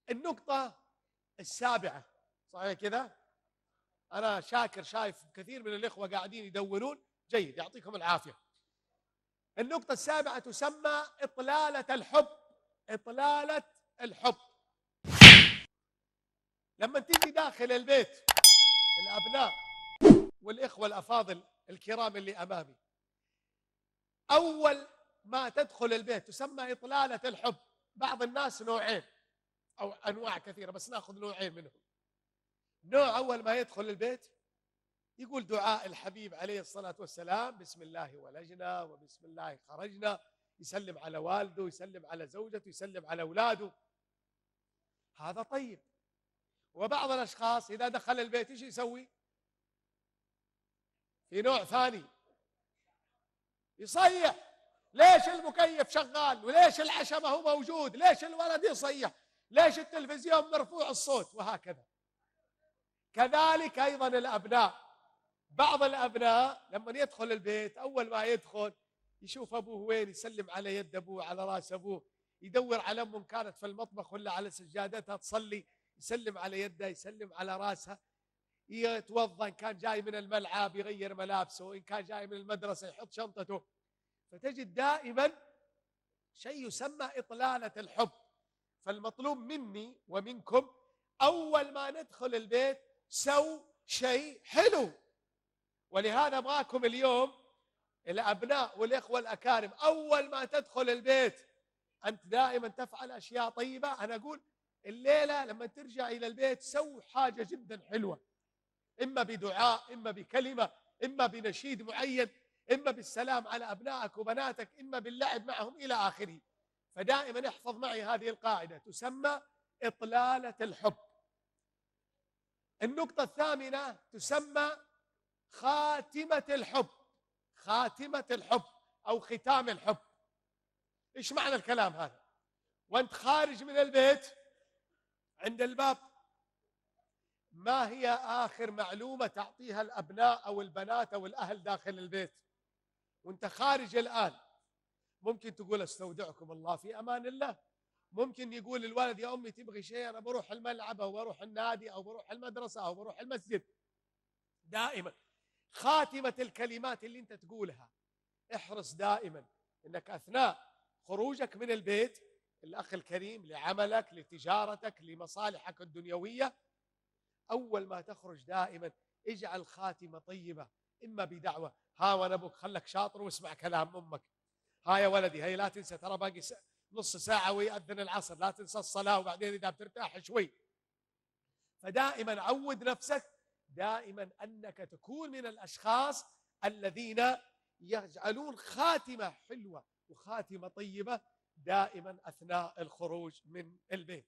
النقطة السابعة، صحيح كذا؟ أنا شاكر، شايف كثير من الإخوة قاعدين يدونون، جيد، يعطيكم العافية. النقطة السابعة تسمى إطلالة الحب. إطلالة الحب. لما تيجي داخل البيت الأبناء والإخوة الأفاضل الكرام اللي أمامي، أول ما تدخل البيت تسمى إطلالة الحب. بعض الناس نوعين أو أنواع كثيرة، بس نأخذ نوعين منهم. نوع أول ما يدخل البيت يقول دعاء الحبيب عليه الصلاة والسلام: بسم الله ولجنا وبسم الله خرجنا، يسلم على والده، يسلم على زوجته، يسلم على أولاده. هذا طيب. وبعض الأشخاص إذا دخل البيت إيش يسوي؟ في نوع ثاني، يصيح. ليش المكيف شغال؟ وليش العشاء ما هو موجود؟ ليش الولد يصيح؟ ليش التلفزيون مرفوع الصوت؟ وهكذا. كذلك أيضا الأبناء. بعض الأبناء لما يدخل البيت أول ما يدخل يشوف أبوه وين، يسلم على يد أبوه، على رأس أبوه، يدور على أمه كانت في المطبخ ولا على سجادتها تصلي، يسلم على يدها، يسلم على رأسها، يتوضأ، إن كان جاي من الملعب يغير ملابسه، إن كان جاي من المدرسة يحط شنطته. فتجد دائما شيء يسمى إطلالة الحب. فالمطلوب مني ومنكم أول ما ندخل البيت سو شيء حلو. ولهذا أبغاكم اليوم الأبناء والإخوة الأكارم، أول ما تدخل البيت أنت دائما تفعل أشياء طيبة. أنا أقول الليلة لما ترجع إلى البيت سو حاجة جدا حلوة، إما بدعاء، إما بكلمة، إما بنشيد معين، إما بالسلام على أبنائك وبناتك، إما باللعب معهم إلى آخره. فدائما احفظ معي هذه القاعدة، تسمى إطلالة الحب. النقطة الثامنة تسمى خاتمة الحب. خاتمة الحب أو ختام الحب. إيش معنى الكلام هذا؟ وأنت خارج من البيت عند الباب، ما هي آخر معلومة تعطيها الأبناء أو البنات أو الأهل داخل البيت وأنت خارج الآن؟ ممكن تقول استودعكم الله في أمان الله. ممكن يقول الولد يا أمي تبغي شيء، أنا بروح الملعب أو بروح النادي أو بروح المدرسة أو بروح المسجد. دائما خاتمة الكلمات اللي أنت تقولها، احرص دائما أنك أثناء خروجك من البيت الأخ الكريم لعملك، لتجارتك، لمصالحك الدنيوية، أول ما تخرج دائما اجعل خاتمة طيبة، إما بدعوة: ها وأنا أبوك، خلك شاطر واسمع كلام أمك، ها يا ولدي، هي لا تنسى ترى باقي نص ساعة ويأذن العصر، لا تنسى الصلاة، وبعدين إذا بترتاح شوي. فدائما عود نفسك دائما أنك تكون من الأشخاص الذين يجعلون خاتمة حلوة وخاتمة طيبة دائما أثناء الخروج من البيت.